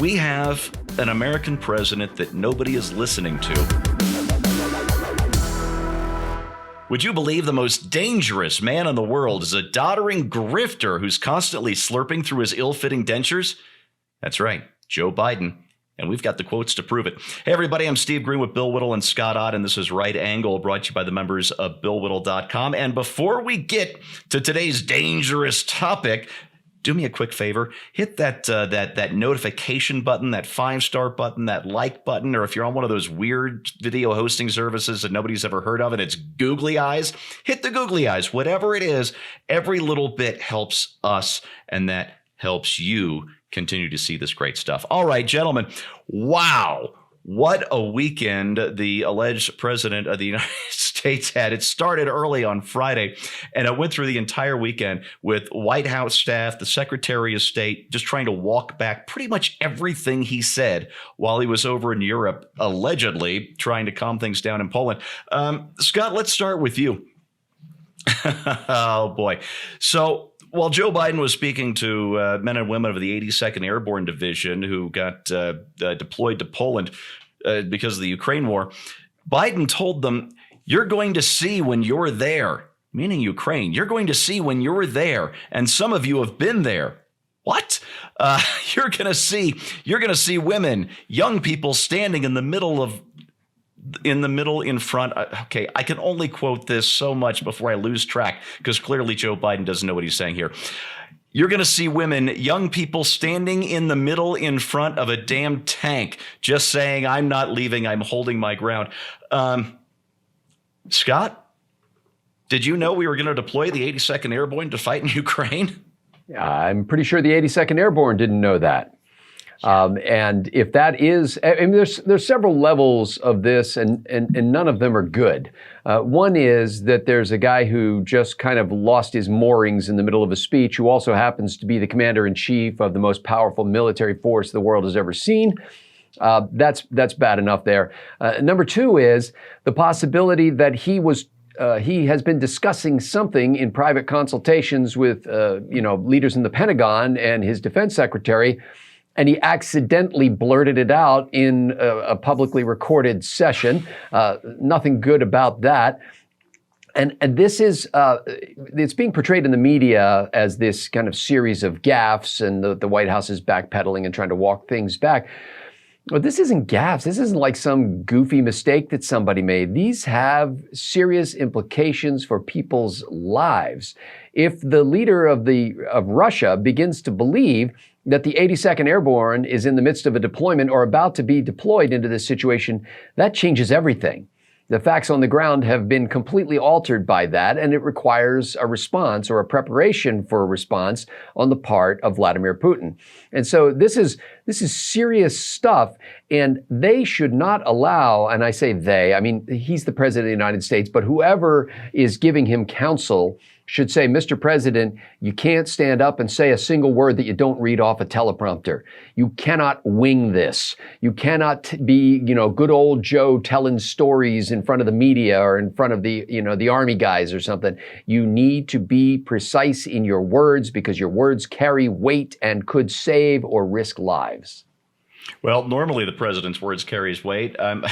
we have an American president that nobody is listening to. Would you believe the most dangerous man in the world is a doddering grifter who's constantly slurping through his ill-fitting dentures? That's right, Joe Biden. And we've got the quotes to prove it. Hey, everybody, I'm Steve Green with Bill Whittle and Scott Ott, and this is Right Angle, brought to you by the members of BillWhittle.com. And before we get to today's dangerous topic, do me a quick favor. Hit that notification button, that 5-star button, that like button, or if you're on one of those weird video hosting services that nobody's ever heard of and it's googly eyes, hit the googly eyes. Whatever it is, every little bit helps us, and that helps you continue to see this great stuff. All right, gentlemen. Wow. What a weekend the alleged president of the United States had. It started early on Friday, and it went through the entire weekend with White House staff, the Secretary of State, just trying to walk back pretty much everything he said while he was over in Europe, allegedly trying to calm things down in Poland. Scott, let's start with you. Oh, boy. So while Joe Biden was speaking to men and women of the 82nd Airborne Division who got deployed to Poland because of the Ukraine war, Biden told them, "You're going to see when you're there," meaning Ukraine. "You're going to see when you're there, and some of you have been there." What? You're going to see women, young people standing in the middle in front. Okay, I can only quote this so much before I lose track, because clearly Joe Biden doesn't know what he's saying here. You're going to see women, young people standing in the middle in front of a damn tank, just saying, "I'm not leaving, I'm holding my ground." Scott, did you know we were going to deploy the 82nd Airborne to fight in Ukraine? I'm pretty sure the 82nd Airborne didn't know that. And if that is, I mean, there's several levels of this, and none of them are good. One is that there's a guy who just kind of lost his moorings in the middle of a speech, who also happens to be the commander-in-chief of the most powerful military force the world has ever seen. That's bad enough there. Number two is the possibility that he has been discussing something in private consultations with leaders in the Pentagon and his defense secretary, and he accidentally blurted it out in a publicly recorded session. Nothing good about that. And this is, it's being portrayed in the media as this kind of series of gaffes, and the White House is backpedaling and trying to walk things back. But this isn't gaffes. This isn't like some goofy mistake that somebody made. These have serious implications for people's lives. If the leader of Russia begins to believe that the 82nd Airborne is in the midst of a deployment or about to be deployed into this situation, that changes everything. The facts on the ground have been completely altered by that, and it requires a response or a preparation for a response on the part of Vladimir Putin. And so this is serious stuff, and they should not allow, and I say they, I mean, he's the president of the United States, but whoever is giving him counsel should say, "Mr. President, you can't stand up and say a single word that you don't read off a teleprompter. You cannot wing this. You cannot be, good old Joe telling stories in front of the media or in front of the army guys or something. You need to be precise in your words, because your words carry weight and could save or risk lives." Well, normally the president's words carry weight. I'm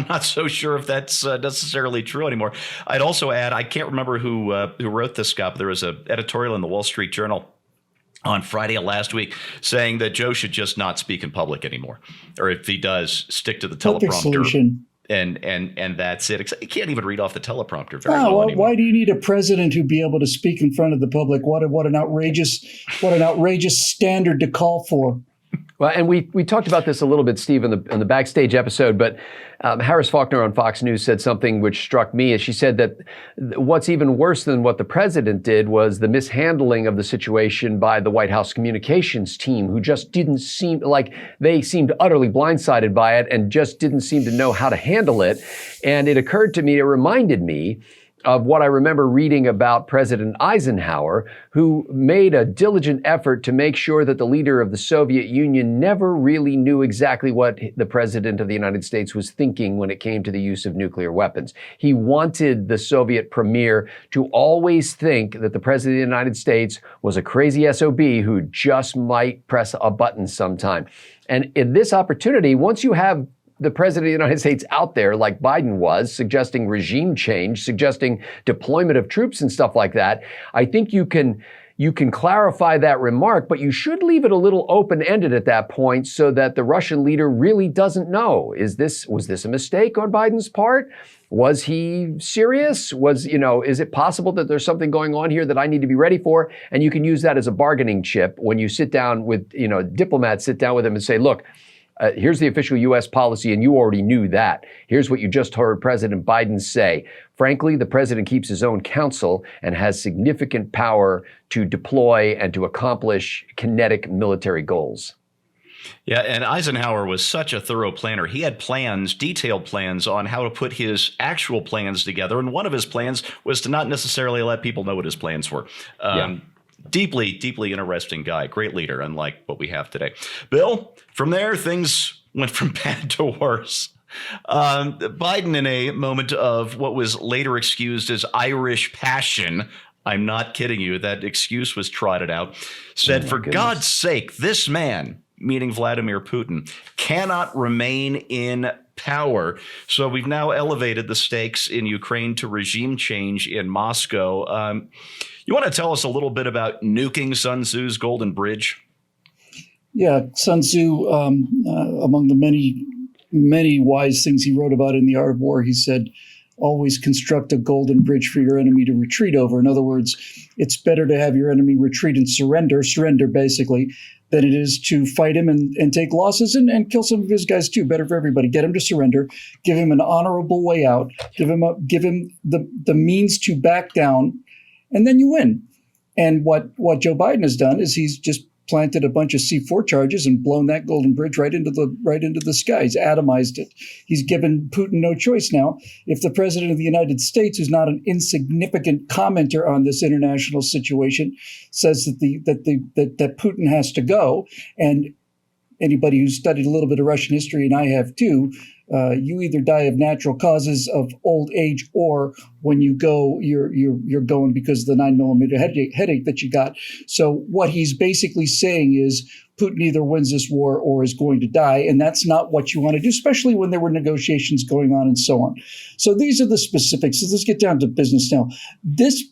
not so sure if that's necessarily true anymore. I'd also add, I can't remember who wrote this, Scott, but there was an editorial in the Wall Street Journal on Friday of last week saying that Joe should just not speak in public anymore, or if he does, stick to the teleprompter. Solution. And that's it. You can't even read off the teleprompter very well anymore. Why do you need a president who be able to speak in front of the public? What an outrageous standard to call for. Well, and we talked about this a little bit, Steve, in the backstage episode, but Harris Faulkner on Fox News said something which struck me. She said that what's even worse than what the president did was the mishandling of the situation by the White House communications team, who just didn't seem like they seemed utterly blindsided by it and just didn't seem to know how to handle it. And it reminded me of what I remember reading about President Eisenhower, who made a diligent effort to make sure that the leader of the Soviet Union never really knew exactly what the president of the United States was thinking when it came to the use of nuclear weapons. He wanted the Soviet premier to always think that the president of the United States was a crazy SOB who just might press a button sometime. And in this opportunity, once you have the president of the United States out there, like Biden was, suggesting regime change, suggesting deployment of troops and stuff like that, I think you can clarify that remark, but you should leave it a little open-ended at that point so that the Russian leader really doesn't know. Was this a mistake on Biden's part? Was he serious? Is it possible that there's something going on here that I need to be ready for? And you can use that as a bargaining chip when you sit down with, diplomats sit down with them and say, look, here's the official U.S. policy, and you already knew that. Here's what you just heard President Biden say. Frankly, the president keeps his own counsel and has significant power to deploy and to accomplish kinetic military goals. Yeah, and Eisenhower was such a thorough planner. He had plans, detailed plans on how to put his actual plans together. And one of his plans was to not necessarily let people know what his plans were. Deeply, deeply interesting guy. Great leader, unlike what we have today. Bill, from there, things went from bad to worse. Biden, in a moment of what was later excused as Irish passion, I'm not kidding you, that excuse was trotted out, said, for God's sake, this man, meaning Vladimir Putin, cannot remain in power. So we've now elevated the stakes in Ukraine to regime change in Moscow. You want to tell us a little bit about nuking Sun Tzu's Golden Bridge? Yeah, Sun Tzu, among the many, many wise things he wrote about in The Art of War, he said, always construct a golden bridge for your enemy to retreat over. In other words, it's better to have your enemy retreat and surrender basically, than it is to fight him and take losses and kill some of his guys too. Better for everybody. Get him to surrender, give him an honorable way out, give him the means to back down, and then you win. And what Joe Biden has done is he's just planted a bunch of C4 charges and blown that Golden Bridge right into the sky. He's atomized it. He's given Putin no choice now. If the president of the United States, who's not an insignificant commenter on this international situation, says that Putin has to go, and anybody who's studied a little bit of Russian history, and I have too, you either die of natural causes of old age, or when you go, you're going because of the 9mm headache that you got. So what he's basically saying is Putin either wins this war or is going to die, and that's not what you want to do, especially when there were negotiations going on and so on. So these are the specifics. So let's get down to business now. This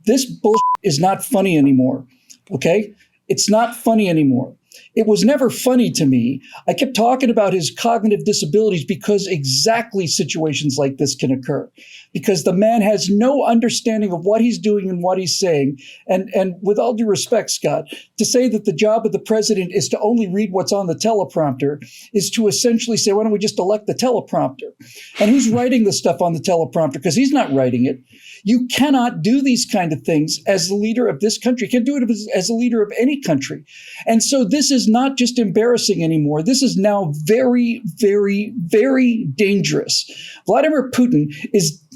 bullshit is not funny anymore. Okay, it's not funny anymore. It was never funny to me. I kept talking about his cognitive disabilities because exactly situations like this can occur. Because the man has no understanding of what he's doing and what he's saying. And with all due respect, Scott, to say that the job of the president is to only read what's on the teleprompter is to essentially say, why don't we just elect the teleprompter? And who's writing the stuff on the teleprompter? Because he's not writing it. You cannot do these kind of things as the leader of this country. You can't do it as a leader of any country. And so this is not just embarrassing anymore. This is now very, very, very dangerous. Vladimir Putin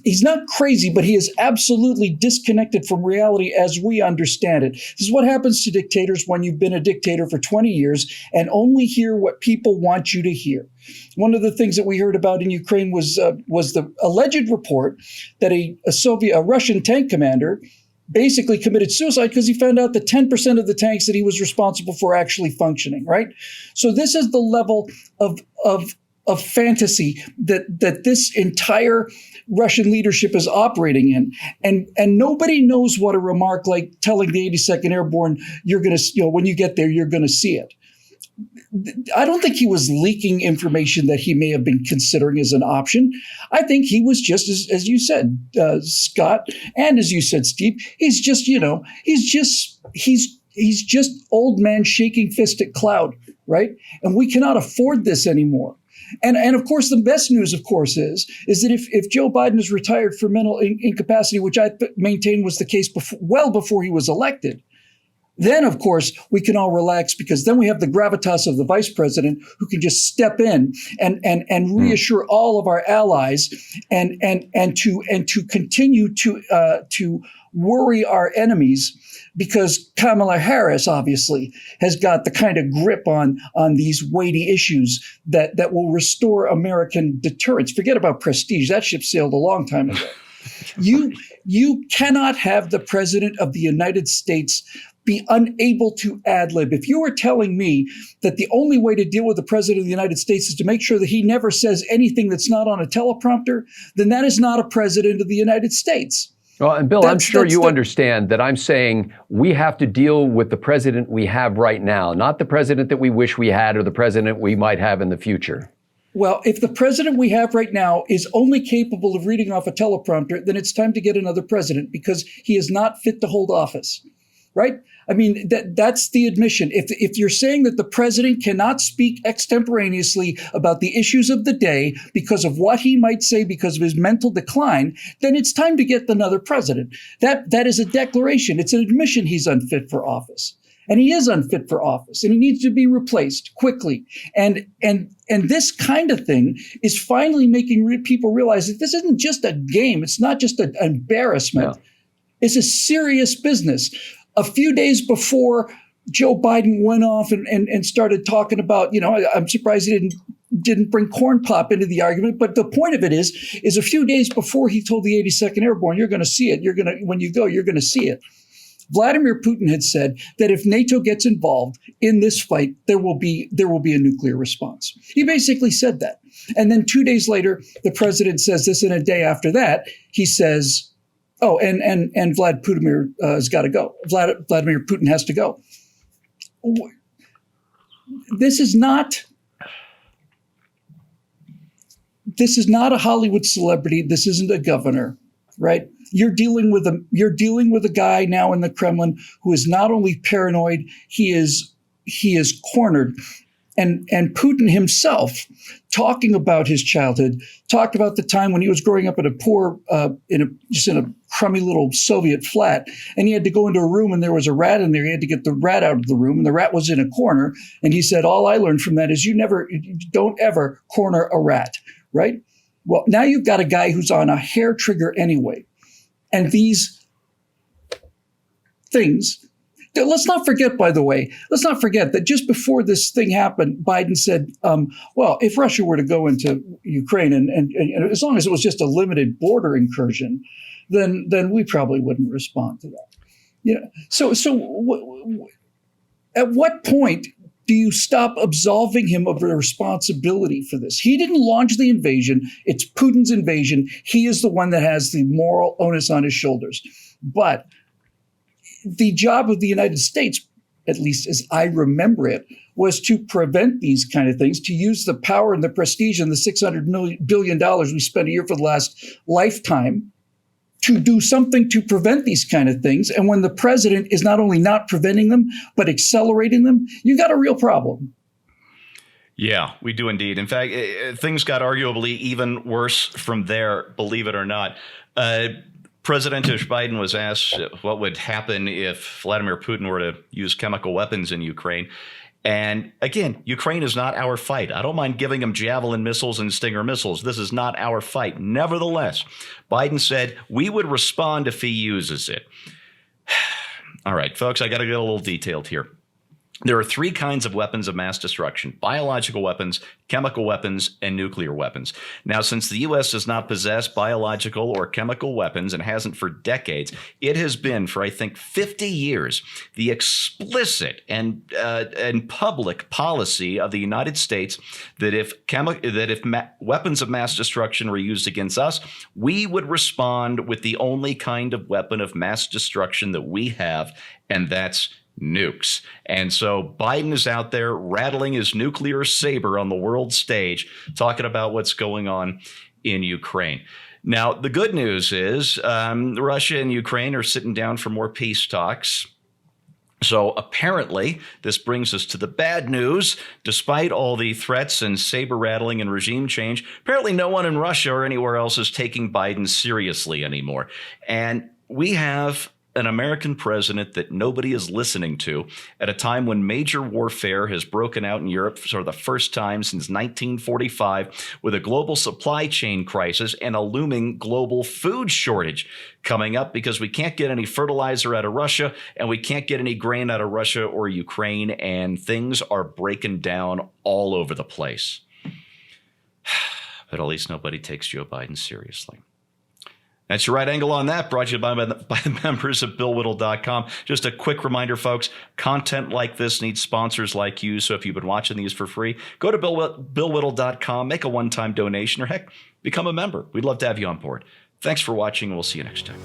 he's not crazy, but he is absolutely disconnected from reality as we understand it. This is what happens to dictators when you've been a dictator for 20 years and only hear what people want you to hear. One of the things that we heard about in Ukraine was the alleged report that a Russian tank commander basically committed suicide because he found out that 10% of the tanks that he was responsible for actually functioning, right? So this is the level of fantasy that this entire Russian leadership is operating in. And nobody knows what a remark like telling the 82nd Airborne, you're going to, when you get there, you're going to see it. I don't think he was leaking information that he may have been considering as an option. I think he was just, as you said, Scott, and as you said, Steve, he's just, he's just old man shaking fist at cloud, right? And we cannot afford this anymore. And of course, the best news, of course, is that if Joe Biden is retired for mental incapacity, which I maintain was the case well before he was elected, Then, of course, we can all relax because then we have the gravitas of the vice president who can just step in and reassure all of our allies and to continue to worry our enemies, because Kamala Harris obviously has got the kind of grip on these weighty issues that will restore American deterrence. Forget about prestige. That ship sailed a long time ago. You cannot have the president of the United States be unable to ad lib. If you were telling me that the only way to deal with the president of the United States is to make sure that he never says anything that's not on a teleprompter, then that is not a president of the United States. Well, and Bill, I'm sure you understand that I'm saying we have to deal with the president we have right now, not the president that we wish we had or the president we might have in the future. Well, if the president we have right now is only capable of reading off a teleprompter, then it's time to get another president because he is not fit to hold office, right? I mean, that's the admission. If you're saying that the president cannot speak extemporaneously about the issues of the day because of what he might say because of his mental decline, then it's time to get another president. That is a declaration. It's an admission he's unfit for office. And he is unfit for office, and he needs to be replaced quickly. And this kind of thing is finally making people realize that this isn't just a game. It's not just an embarrassment. No. It's a serious business. A few days before Joe Biden went off and started talking about, I'm surprised he didn't bring corn pop into the argument. But the point of it is a few days before he told the 82nd Airborne, you're going to see it. When you go, you're going to see it. Vladimir Putin had said that if NATO gets involved in this fight, there will be a nuclear response. He basically said that. And then 2 days later, the president says this, and a day after that, he says, oh, and Vladimir has got to go. Vladimir Putin has to go. This is not a Hollywood celebrity. This isn't a governor, right? You're dealing with a guy now in the Kremlin who is not only paranoid, he is cornered. And Putin himself, talking about his childhood, talked about the time when he was growing up in a poor, in a crummy little Soviet flat, and he had to go into a room and there was a rat in there. He had to get the rat out of the room, and the rat was in a corner. And he said, all I learned from that is you don't ever corner a rat, right? Well, now you've got a guy who's on a hair trigger anyway. And these things, let's not forget, by the way, that just before this thing happened, Biden said, well, if Russia were to go into Ukraine and as long as it was just a limited border incursion, then we probably wouldn't respond to that. So at what point do you stop absolving him of the responsibility for this? He didn't launch the invasion. It's Putin's invasion. He is the one that has the moral onus on his shoulders. But the job of the United States, at least as I remember it, was to prevent these kind of things, to use the power and the prestige and the $600 billion we spent a year for the last lifetime to do something to prevent these kind of things. And when the president is not only not preventing them, but accelerating them, you got a real problem. Yeah, we do indeed. In fact, things got arguably even worse from there, believe it or not. President-ish Biden was asked what would happen if Vladimir Putin were to use chemical weapons in Ukraine. And again, Ukraine is not our fight. I don't mind giving them Javelin missiles and Stinger missiles. This is not our fight. Nevertheless, Biden said we would respond if he uses it. All right, folks, I got to get a little detailed here. There are three kinds of weapons of mass destruction: biological weapons, chemical weapons, and nuclear weapons. Now, since the U.S. does not possess biological or chemical weapons and hasn't for decades, it has been for, I think, 50 years, the explicit and public policy of the United States that if weapons of mass destruction were used against us, we would respond with the only kind of weapon of mass destruction that we have, and that's nukes. And so Biden is out there rattling his nuclear saber on the world stage, talking about what's going on in Ukraine. Now, the good news is Russia and Ukraine are sitting down for more peace talks. So apparently, this brings us to the bad news. Despite all the threats and saber rattling and regime change, apparently no one in Russia or anywhere else is taking Biden seriously anymore. And we have an American president that nobody is listening to at a time when major warfare has broken out in Europe for the first time since 1945, with a global supply chain crisis and a looming global food shortage coming up because we can't get any fertilizer out of Russia and we can't get any grain out of Russia or Ukraine, and things are breaking down all over the place. But at least nobody takes Joe Biden seriously. That's your right angle on that, brought to you by the members of BillWhittle.com. Just a quick reminder, folks, content like this needs sponsors like you. So if you've been watching these for free, go to BillWhittle.com, make a one-time donation, or heck, become a member. We'd love to have you on board. Thanks for watching, and we'll see you next time.